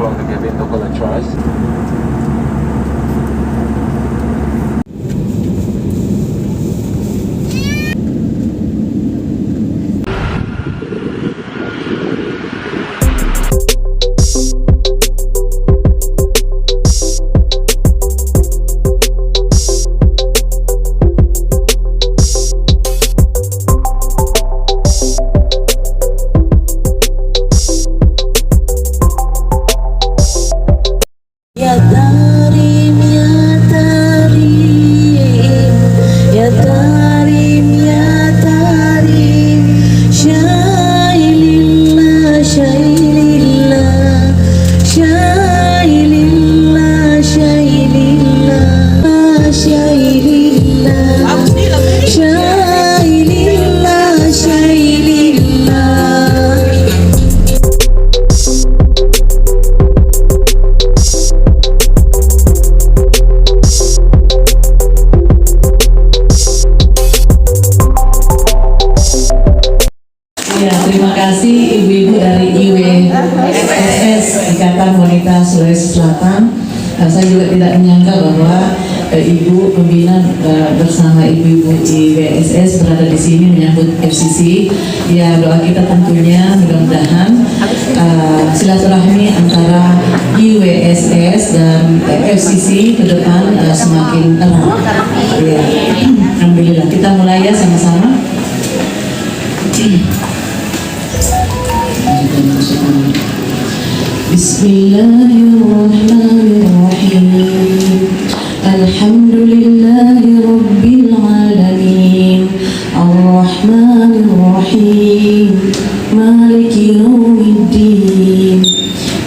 close the cabin to collect charge. Ya, terima kasih ibu-ibu dari IWSS Ikatan Wanita Sulawesi Selatan. Saya juga tidak menyangka bahwa ibu pembina bersama ibu-ibu IWSS berada di sini menyambut FCC. Ya, doa kita tentunya mudah-mudahan silaturahmi antara IWSS dan FCC ke depan semakin erat. Ya, alhamdulillah. Kita mulai ya sama-sama. Bismillahirrahmanirrahim. Alhamdulillahi rabbil alamin. Ar-Rahmanir-Rahim. Maliki yaumiddin.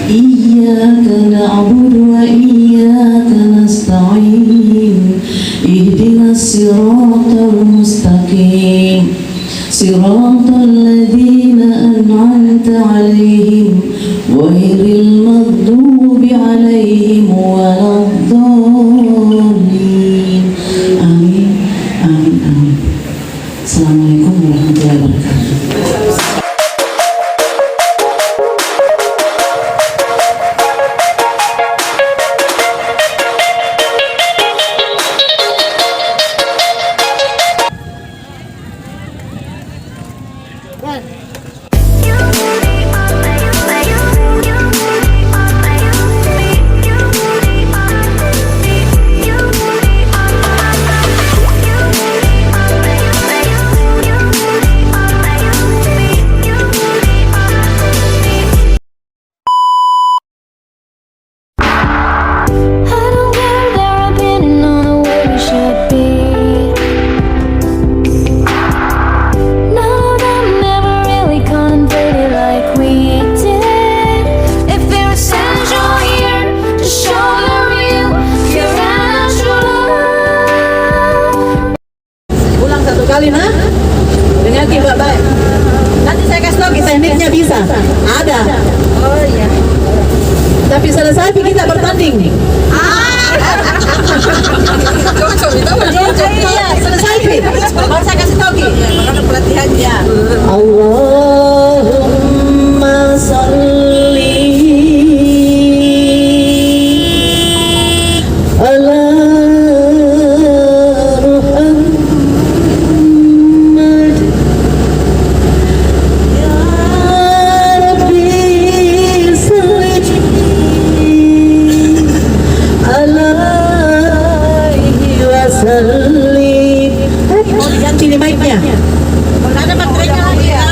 Iyyaka na'budu wa iyyaka nasta'in. Ihdinas siratal mustaqim. Siratal ladzina an'amta 'alaihim ghairil maghdubi 'alaihim waladdallin. Amin. Amin. Amin. Assalamualaikum warahmatullahi wabarakatuh. Kali nah dengan tiba baik. Nanti saya kasih tahu tekniknya bisa ada. Oh iya. Tapi selesai kita bertanding. Iya selesai baru saya kasih tahu mana pelatihannya. Allahumma sholli ala mau diganti nih mic-nya. Ada baterainya lagi ya.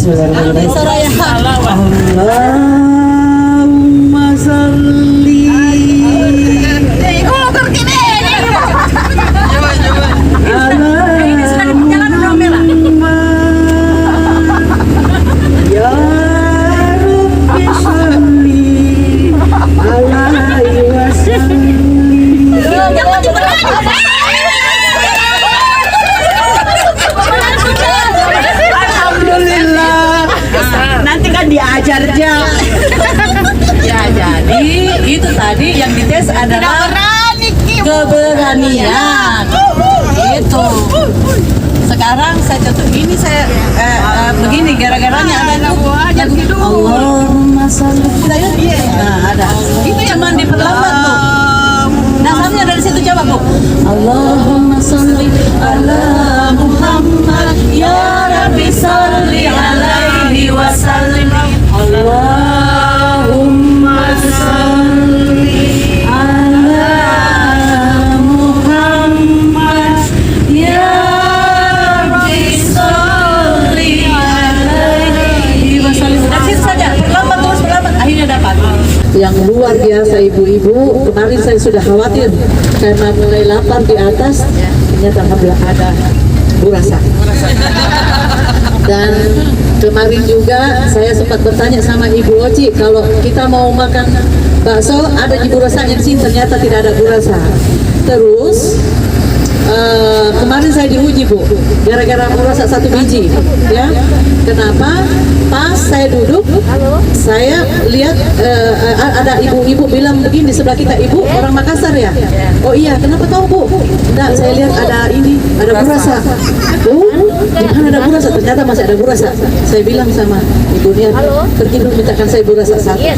Bismillahirrahmanirrahim. Soraya. Allahumma salli ya Rabbi salli alaihi wasallim. Alhamdulillah. Nanti kan diajar aja. Ya, jadi itu tadi yang dites adalah keberanian. Itu. Sekarang saya contoh ini saya begini gara-garanya ada lagu Allahumma sholli. Kita ya? Nah, ada. Itu cuman diperlambat tuh. Dasarnya dari situ coba Bu. Allahumma sholli ala Muhammad ya Rabbi sholli alaihi wasallim. Allahumma sholli ala Muhammad ya Rabbi sholli alaihi wasallim. Dari situ saja, perlambat terus perlambat akhirnya dapat. Yang luar biasa ibu-ibu, kemarin saya sudah khawatir karena mulai lapar di atas, ternyata alhamdulillah ada burasa. Dan kemarin juga saya sempat bertanya sama Ibu Oci, kalau kita mau makan bakso ada di burasanya di sini, ternyata tidak ada burasa. Terus kemarin saya diuji Bu, gara-gara burasa 1 biji, ya. Kenapa? Pas saya duduk, saya lihat ada ibu-ibu bilang begini di sebelah kita, Ibu orang Makassar ya? Oh iya, kenapa tahu Bu? Enggak, saya lihat ada burasa. Oh, di mana ada burasa? Ternyata masih ada burasa. Saya bilang sama Ibu Niat, pergi dulu mintakan saya burasa 1. Ya,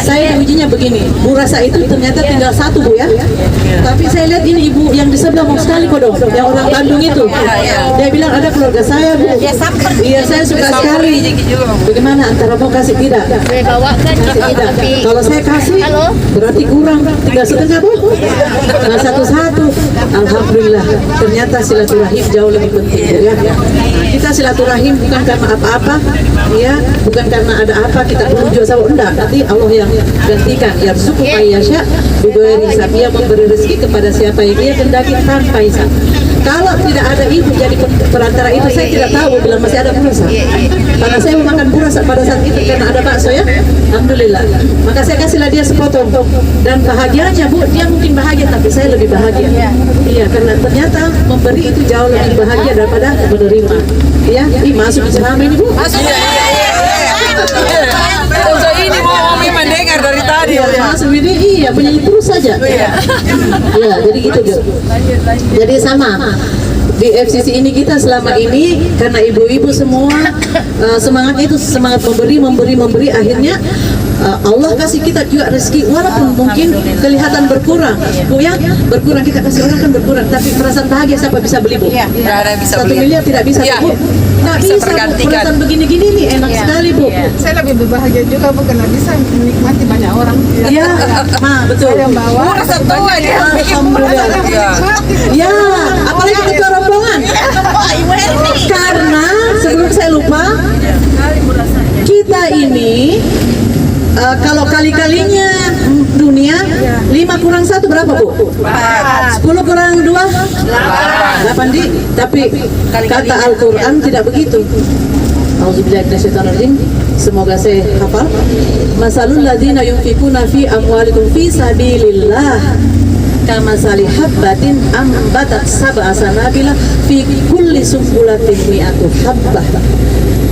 saya diujinya begini, burasa itu ternyata tinggal 1 Bu ya. Tapi saya lihat ini ibu yang di sebelah mau sekali kok dong, yang orang Bandung itu. Dia bilang ada keluarga saya Bu. Iya, saya suka sekali. Bagaimana antara mau kasih tidak? Saya bawakan Kasih tidak. Kalau saya kasih berarti kurang, tinggal setengah Bu. Nah, 1-1. Alhamdulillah. Ternyata silaturahim jauh lebih penting Bu ya. Nah, kita silaturahim bukan karena apa-apa, ya, bukan karena ada apa kita menuju sama enggak. Nanti Allah yang gantikan. Yarzuqu may yasha bighairi hisab. Dia memberi rezeki kepada siapa yang Dia kehendaki tanpa hisab. Kalau tidak ada ibu jadi perantara itu, saya tidak tahu bilang masih ada burasa. Karena saya makan burasa pada saat itu karena ada bakso ya. Alhamdulillah. Maka saya kasihlah dia sepotong. Dan bahagianya Bu, dia mungkin bahagia tapi saya lebih bahagia. Iya, karena ternyata memberi itu jauh lebih bahagia daripada menerima. Iya, masuk di ceramah ini Bu. So ini mau mendengar dari tadi. Masuk ini iya penyanyi terus saja. Iya, jadi gitu Bu. Jadi sama. Di FCC ini kita selama ini karena ibu-ibu semua semangat itu semangat memberi akhirnya Allah kasih kita juga rezeki walaupun mungkin kelihatan berkurang Bu ya, berkurang kita kasih orang kan berkurang tapi perasaan bahagia siapa bisa beli Bu? Tidak ada yang bisa 1 beli. miliar tidak bisa Bu. Nggak bisa Bu, tergantikan. perasaan begini-gini nih enak sekali Bu. Saya lebih berbahagia juga Bu karena bisa menikmati banyak orang. Iya, betul. Saya yang bawa. Rasa tua dia. Alhamdulillah. Ya, apalagi ketua rombongan. Karena sebelum saya lupa, kita ini kalau kali-kalinya dunia 5 kurang 1 berapa Bu? 10 kurang 2? 8 di. Tapi kata Al-Quran tidak begitu. Auzubillahiminasyaitonirrajim. Semoga saya hafal. Masalul ladzina yunfikuna fi amwalikum fi sabilillah kamasali habbatin ambatat sab'a sanabila fi kulli sumbulatin mi'atu habbah.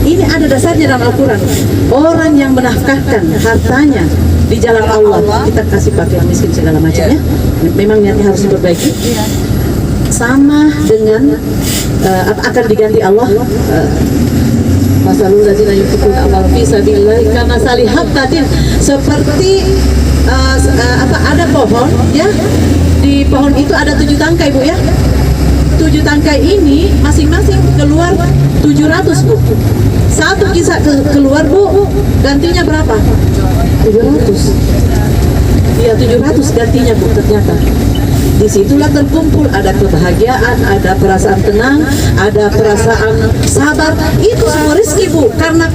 Ini ada dasarnya dalam Al-Quran. Orang yang menafkahkan hartanya di jalan Allah, kita kasih pakai miskin segala macamnya, memang niatnya harus diperbaiki. Sama dengan akan diganti Allah. Masalul ladzina yunfikuna amwalahum fi sabilillah kamasali habbatin, seperti ada pohon ya, di pohon itu ada 7 tangkai Bu ya. 7 tangkai ini masing-masing keluar 700 Bu. Satu kisah keluar Bu, gantinya berapa? 700. Iya 700 gantinya Bu ternyata. Disitulah terkumpul ada kebahagiaan, ada perasaan tenang, ada perasaan sabar. Itu semua rezeki Bu. Karena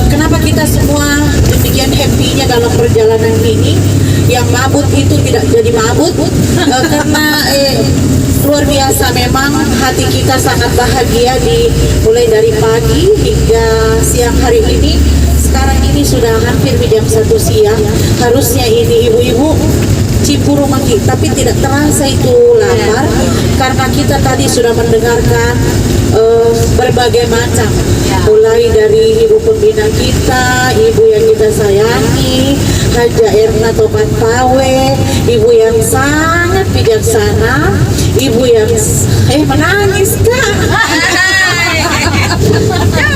kenapa kita semua demikian happy-nya dalam perjalanan ini? Yang mabut itu tidak jadi mabut karena luar biasa memang hati kita sangat bahagia mulai dari pagi hingga siang hari ini. Sekarang ini sudah hampir jam 1 siang. Harusnya ini ibu-ibu cipu rumah kita, tapi tidak terasa itu lapar karena kita tadi sudah mendengarkan berbagai macam, mulai dari ibu pembina kita, ibu yang kita sayangi, Haja Erna Topan Pawe, ibu yang sangat bijaksana, ibu yang menangis Kak.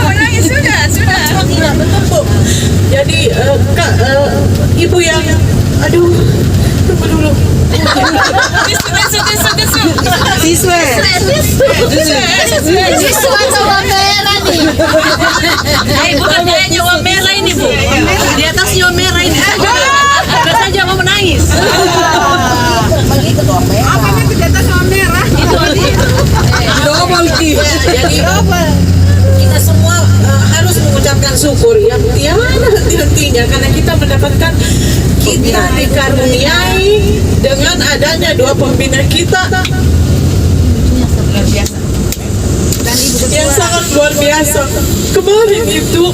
Menangis sudah. Tidak betul Bu. Jadi Kak, ibu yang aduh tunggu dulu. Tisu atau merah nih? Bukan kayaknya warna merah ini Bu. Di atasnya warna merah ini. Ada saja mau menangis. Apa ini di atas sama merah? Itu Double Ki. Jadi kita semua harus mengucapkan syukur yang tiada henti-hentinya karena kita mendapatkan, kita dikaruniai dengan adanya 2 pembina kita yang sangat luar biasa. Kemarin itu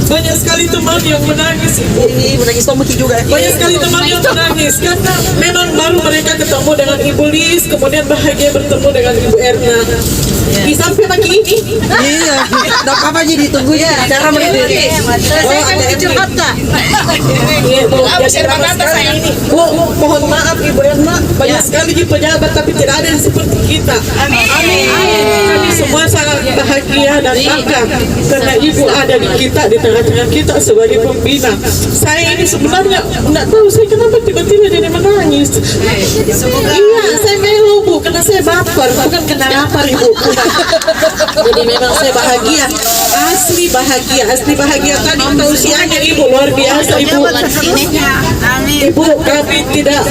banyak sekali teman yang menangis. Ini menangis Tomuki juga. Banyak sekali teman yang menangis karena memang baru mereka ketemu dengan Ibu Lis, kemudian bahagia bertemu dengan Ibu Erna. Di sampai pagi ini. Iya. Tidak apa-apa jadi ditunggu ya. Cara berdiri. Saya kan curhat Kak. Bu, mohon maaf Ibu Erna, banyak sekali pejabat tapi tidak ada yang seperti kita. Amin. Kami semua sangat bahagia dan bangga karena Ibu ada di kita, di tengah-tengah kita sebagai pembina. Saya ini sebenarnya tidak tahu saya kenapa tiba-tiba jadi menangis. Iya, saya melo Bu, karena saya baper, bukan kena lapar Ibu. Jadi memang saya bahagia, asli bahagia tadi tausiahnya Ibu luar biasa Ibu. Ibu, kami tidak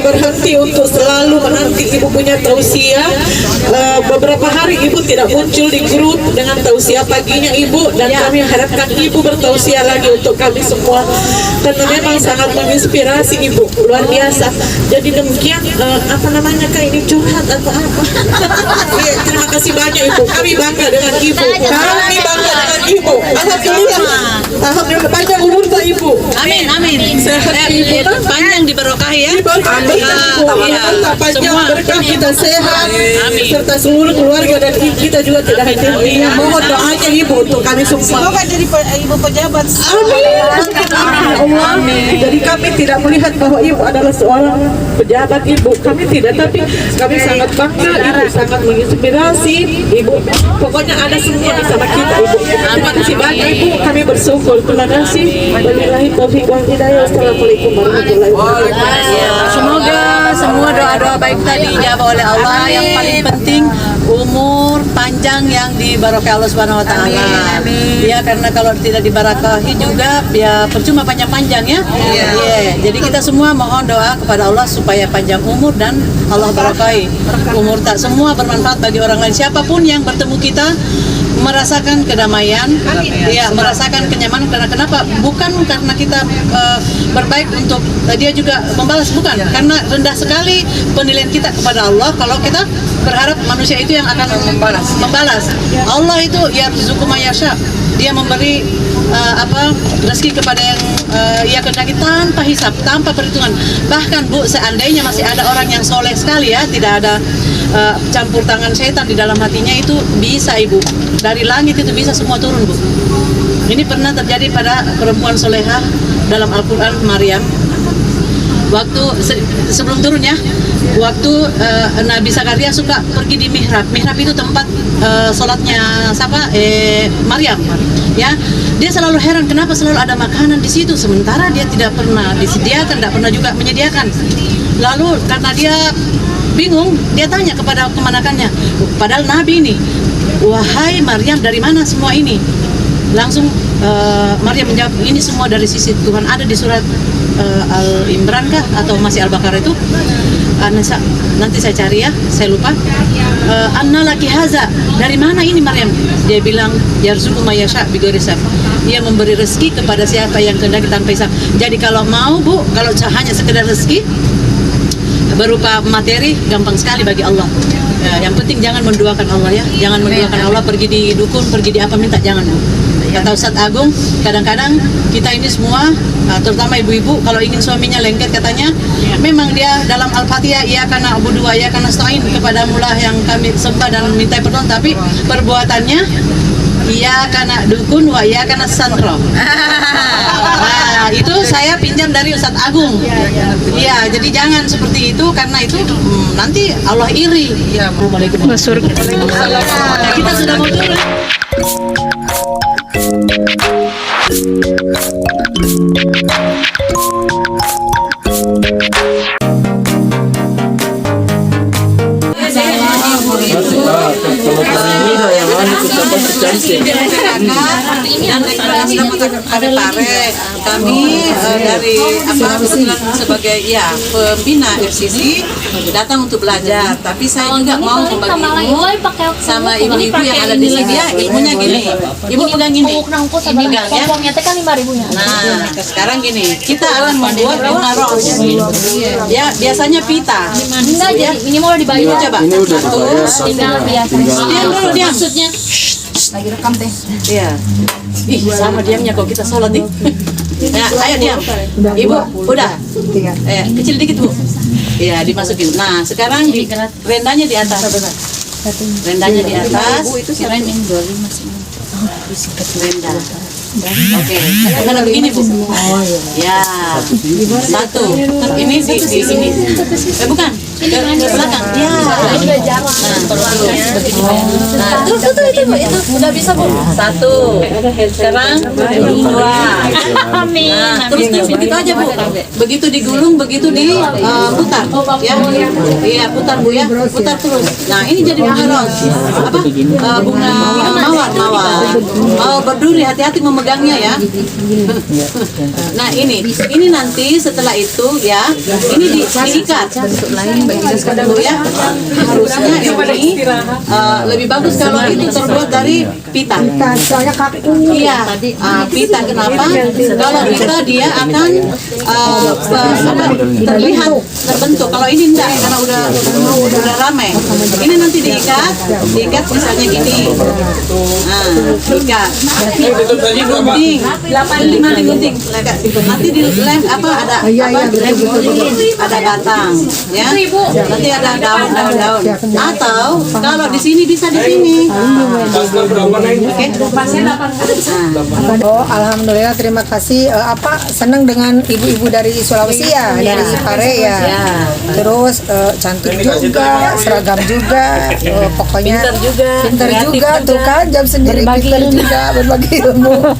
berhenti untuk selalu menanti Ibu punya tausiah. Beberapa hari Ibu tidak muncul di grup dengan tausiah paginya Ibu, dan kami harapkan Ibu bertausiah lagi untuk kami semua karena memang sangat menginspirasi Ibu, luar biasa. Jadi demikian apa namanya Kak, ini curhat atau apa? Iya, terima kasih banyak Ibu. Kami bangga dengan Ibu. Kami bangga dengan Ibu. Alhamdulillah panjang umur Pak Ibu. Amin. Sehat Ibu. Panjang diberkahi ya. Panjang berkah kita sehat. Serta seluruh keluarga dan kita juga tidak henti-hentinya. Mohon doanya Ibu untuk kami semua. Semoga jadi ibu pejabat. Amin. Jadi kami tidak melihat bahwa Ibu adalah seorang pejabat Ibu. Kami tidak, tapi kami sangat bangga. Ibu sangat menginspirasi. Ibu pokoknya ada semua bersama kita Ibu. Terima kasih banyak Ibu. Kami bersyukur. Terima kasih. Wabillahi taufiq wal hidayah. Assalamualaikum warahmatullahi wabarakatuh. Semoga semua doa-doa baik tadi dijawab oleh Allah. Yang paling penting umur panjang yang diberkahi Allah Subhanahu wa taala. Ya, karena kalau tidak diberkahi juga ya percuma panjang-panjang ya. Jadi kita semua mohon doa kepada Allah supaya panjang umur dan Allah berkahi umur, tak semua bermanfaat bagi orang lain. Siapapun yang bertemu kita merasakan kedamaian, ya merasakan kenyamanan. Karena kenapa? Bukan karena kita berbaik untuk dia juga membalas, bukan. Karena rendah sekali penilaian kita kepada Allah kalau kita berharap manusia itu yang akan membalas. Allah itu yarzuqu may yasha. Dia memberi rezeki kepada yang ia kehendaki tanpa hisab, tanpa perhitungan. Bahkan Bu, seandainya masih ada orang yang soleh sekali ya, tidak ada campur tangan setan di dalam hatinya, itu bisa Ibu. Dari langit itu bisa semua turun Bu. Ini pernah terjadi pada perempuan solehah dalam Al-Quran, Maryam. Waktu sebelum turun ya, waktu Nabi Zakaria suka pergi di mihrab. Mihrab itu tempat sholatnya siapa? Maryam. Ya, dia selalu heran kenapa selalu ada makanan di situ, sementara dia tidak pernah disediakan, tidak pernah juga menyediakan. Lalu karena dia bingung, dia tanya kepada kemanakannya. Padahal Nabi ini, wahai Maryam, dari mana semua ini? Langsung Maryam menjawab, ini semua dari sisi Tuhan, ada di surat Al Imran kah atau masih Al Baqarah itu nanti saya cari ya, saya lupa. Anna laki haza, dari mana ini Maryam? Dia bilang yarzuqu may yasha bighairi hisab. Dia memberi rezeki kepada siapa yang kehendaki tanpa hisab. Jadi kalau mau Bu, kalau hanya sekedar rezeki berupa materi gampang sekali bagi Allah. Ya, yang penting jangan menduakan Allah ya, jangan menduakan Allah pergi di dukun, pergi di apa minta, jangan Bu. Kata Ustadz Agung, kadang-kadang kita ini semua, terutama ibu-ibu, kalau ingin suaminya lengket katanya, memang dia dalam Al-Fatihah, ia karena abudu wa ia karena stain kepada mula yang kami sembah dan minta pertolongan, tapi perbuatannya ia karena dukun wa ia karena santro. Nah, itu saya pinjam dari Ustadz Agung. Iya, jadi jangan seperti itu karena itu nanti Allah iri. Ya, Assalamualaikum. Nah, kita sudah mau turun. Kami dari sebagai pembina FCC datang untuk belajar, tapi saya juga mau membagi ilmu sama ibu-ibu yang ada di sini. Ya, ilmunya gini, ibu pegang ini, pegang ya. Nah, sekarang gini, kita akan membuat bunga ros. Ya, biasanya pita. Ini mau dibayar. Coba. Ini udah dibayar, Tinggal biasa. Diam dulu, diam. Maksudnya Lagi rekam teh. Iya. Ih, sama diamnya kok kita sholat nih. Nah, ayo diam. Ibu, udah. Kecil dikit Bu. Iya, dimasukin. Nah, sekarang rendanya di atas. Rendanya di atas. Renda. Oke, karena begini Bu. Ya, satu. Ini di sini. Bukan. Ke belakang. Ya. Nah, terus itu Bu, itu udah bisa Bu. Satu. Sekarang dua. amin. Nah, terus begitu aja Bu. Begitu digulung, begitu putar. Ya. Iya, putar Bu ya. Putar terus. Nah, ini jadi bunga ros. Apa? Bunga mawar. Mau berduri, hati-hati memegangnya ya. Nah, ini nanti setelah itu ya, ini diikat. Bu ya. Harusnya ini lebih bagus kalau itu terbuat dari pita. Soalnya kaku. Iya, pita kenapa? Kalau pita dia akan terlihat terbentuk. Kalau ini enggak, karena udah ramai. Ini nanti diikat misalnya gini. Nah, ikat. Digunting, 85 digunting. Nanti di lem ada batang, ya. Nanti ada daun. Atau kalau di sini bisa di sini. Oke. Oh, alhamdulillah, terima kasih. Senang dengan ibu-ibu dari Sulawesi ya, dari Pare ya. Terus cantik juga, seragam juga, pokoknya pintar juga tuh kan, jam sendiri pintar juga, berbagi ilmu.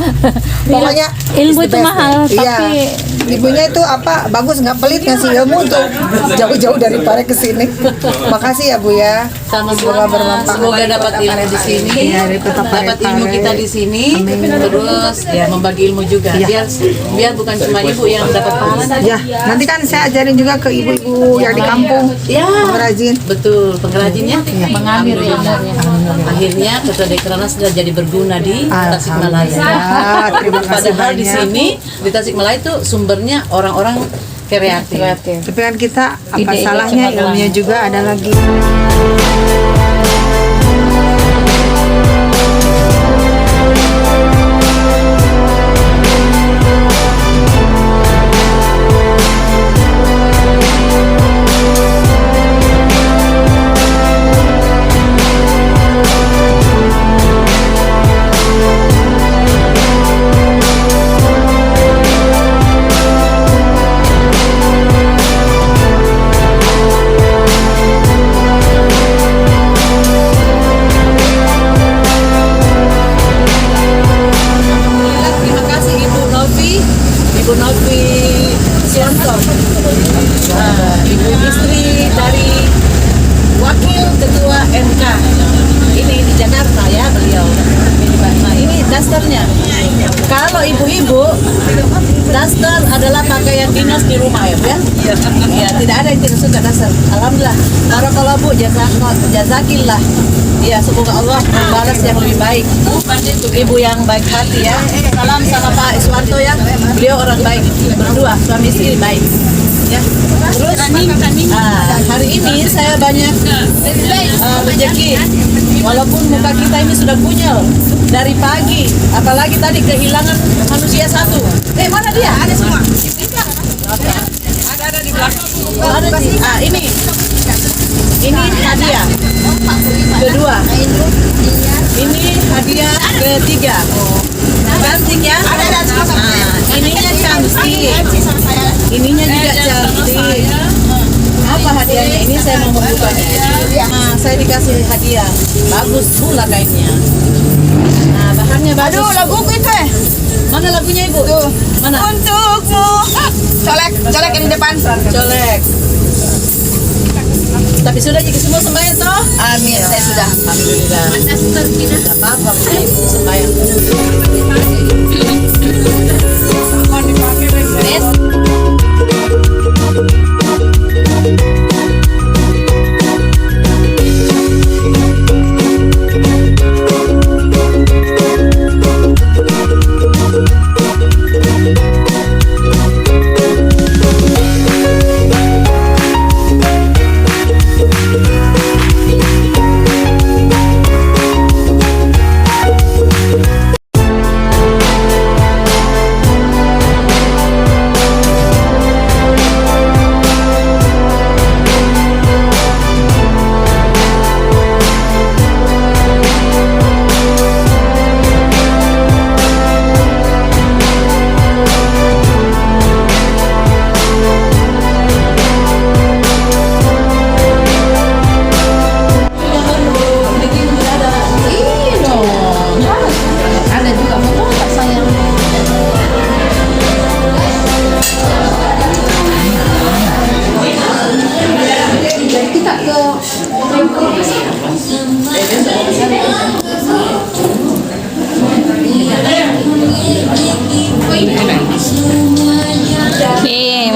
Pokoknya Ilmu itu mahal, iya. tapi Ibunya itu bagus, nggak pelit ngasih ilmu untuk jauh-jauh dari Pare ke sini. Makasih ya Bu ya. Semoga bermanfaat. Semoga dapat ilmu di sini, dapat ilmu kita di sini, terus ya membagi ilmu juga. Biar bukan cuma ibu yang dapat pahala. Ya, nanti kan saya ajarin juga ke ibu-ibu yang di kampung. Ya, pengrajin. Betul, pengrajinnya mengambil akhirnya Ketua Dekranasda sudah jadi berguna di Tasikmalaya. Ya, terima kasih Padahal di banyak. sini di Tasikmalaya itu sumbernya orang-orang kreatif. Tapi kan kita apa salahnya, ilmunya juga ada lagi. dinas di rumah ya Bu ya. Ya, tidak ada yang tidak suka dasar. Alhamdulillah. Barakallah Bu, jazakillah. Ya, semoga Allah membalas yang lebih baik untuk ibu yang baik hati ya. Salam sama Pak Iswanto ya. Beliau orang baik. Berdua suami istri baik. Ya. Terus hari ini saya banyak rezeki. Walaupun muka kita ini sudah kunyel dari pagi, apalagi tadi kehilangan manusia satu. Mana dia? Ada semua. Ada di belakang. Ada sih. Ini hadiah kedua. Ini hadiah ketiga. Cantik ya. Ininya cantik. Ininya juga cantik. Apa hadiahnya? Ini saya mau membukanya. Saya dikasih hadiah. Bagus pula kainnya. Nah, bahannya bagus. Aduh, laguku itu. Mana lagunya Ibu? Tuh. Mana? Untukmu. Colek yang di depan. Colek. Tapi sudah jadi semua sembahyang toh? Amin, saya sudah. Alhamdulillah. Tidak apa-apa, Ibu sembahyang.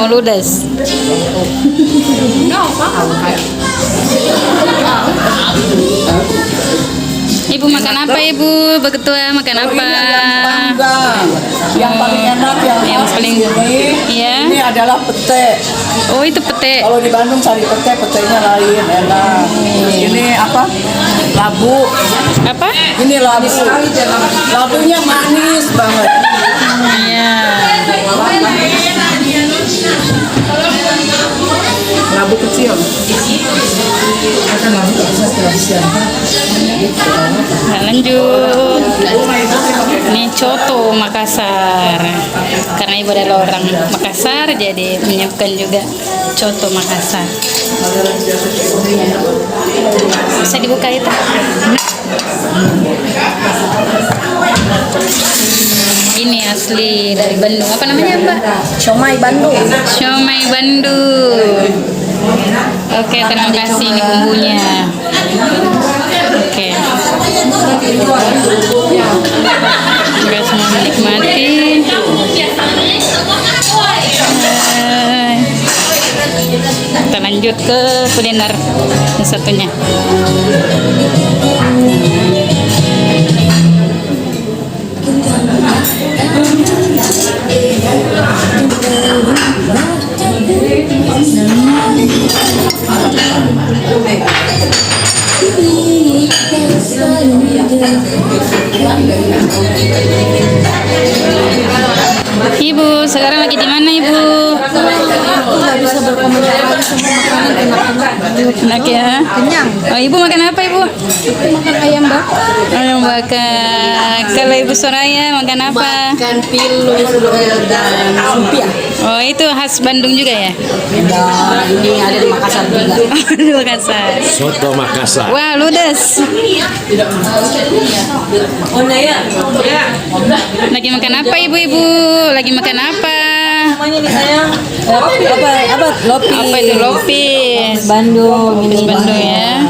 mau ludes. Ibu makan apa Ibu? Beketua makan apa? Yang paling enak yang paling iya. Ini adalah pete. Oh itu pete. Kalau di Bandung cari pete, petenya lain enak. Ini apa? Labu. Apa? Ini labu. Labunya manis banget. Iya. Labu kecil. Nah, lanjut. Ini coto Makassar. Karena Ibu adalah orang Makassar, jadi menyiapkan juga coto Makassar. Bisa dibuka itu. Ini asli dari Bandung. Apa namanya, Mbak? Siomay Bandung. Siomay Bandung. Oke, terima kasih ini bumbunya. Oke. Semoga semua menikmati. Kita lanjut ke kuliner yang satunya. Ibu, sekarang lagi di mana Ibu? Bisa berkomentar lagi sama makanan enak-enak. Enak ya? Kenyang. Oh, Ibu makan apa Ibu? Makan ayam bakar. Ayam bakar. Kalau Ibu Soraya makan apa? Makan pilu dan lumpia. Oh, itu khas Bandung juga ya? Nah, ini ada di Makassar juga. Di Makassar. Soto Makassar. Wah, ludes. Lagi makan apa Ibu-ibu? Lagi makan apa? Namanya nih sayang. Apa? Lopi. Apa itu lopis? Bandung. Lopis Bandung ya.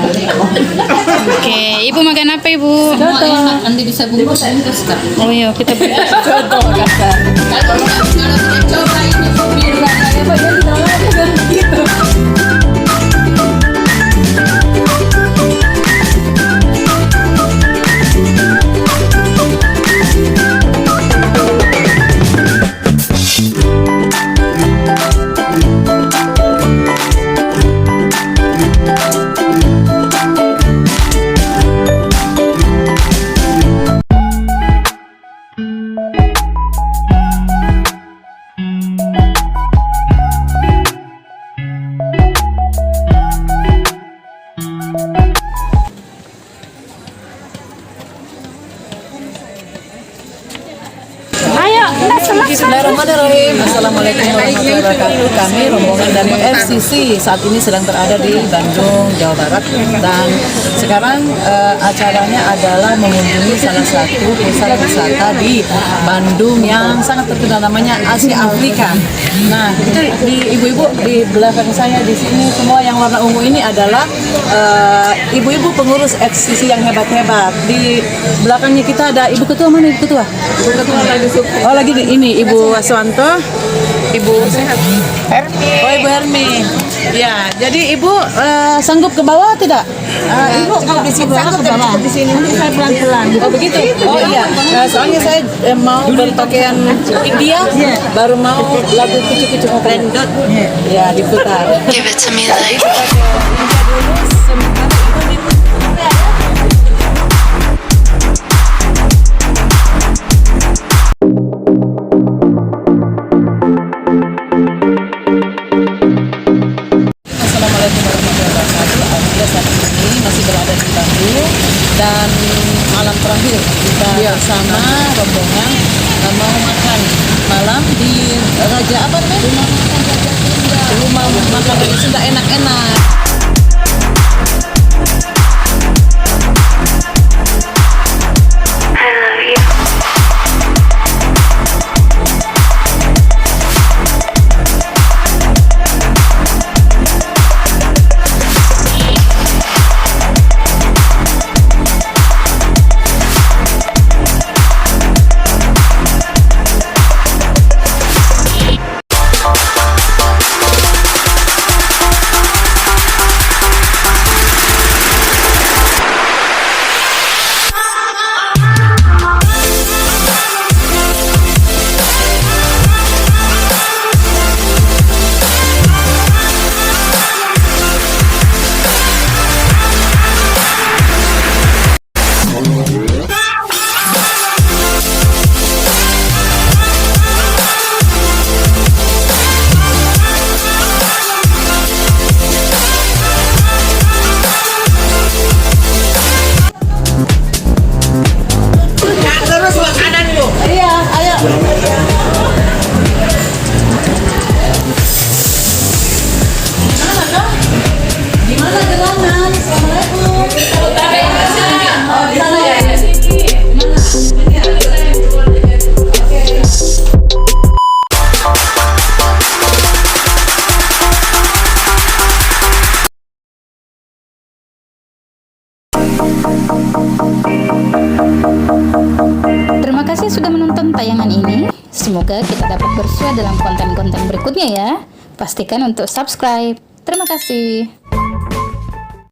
Oke, Ibu makan apa Ibu? Nanti bisa bungkus Oh iya, kita bungkus. Contoh Makassar. Kalau coba ini nembak dia di dalam kan gitu. Bismillahirrahmanirrahim. Assalamualaikum warahmatullahi wabarakatuh. Kami rombongan dari FCC saat ini sedang berada di Bandung, Jawa Barat, dan sekarang acaranya adalah mengunjungi salah satu pusat wisata di Bandung yang sangat terkenal, namanya Asia Afrika. Nah, itu di ibu-ibu di belakang saya di sini semua yang warna ungu ini adalah ibu-ibu pengurus FCC yang hebat-hebat. Di belakangnya kita ada Ibu Ketua, mana Ibu Ketua? Ibu Ketua lagi oh lagi di ini Ibu Waswanto, Ibu sehat. Hermi. Oh Ibu Hermi. Ya, jadi Ibu sanggup ke bawah tidak? Ibu kalau di sini sanggup ke bawah. Di sini nanti saya pelan-pelan. Oh begitu. Oh iya. Soalnya saya mau berpakaian India, baru mau lagu kucu-kucu rendot. Ya diputar. Give it to me like. Assalamualaikum warahmatullahi wabarakatuh. Alhamdulillah saat ini masih berada di Bandung dan malam terakhir kita bersama rombongan mau makan malam di Raja apa namanya? Rumah makan Raja Sunda enak-enak. Terima kasih sudah menonton tayangan ini. Semoga kita dapat bersua dalam konten-konten berikutnya ya. Pastikan untuk subscribe. Terima kasih.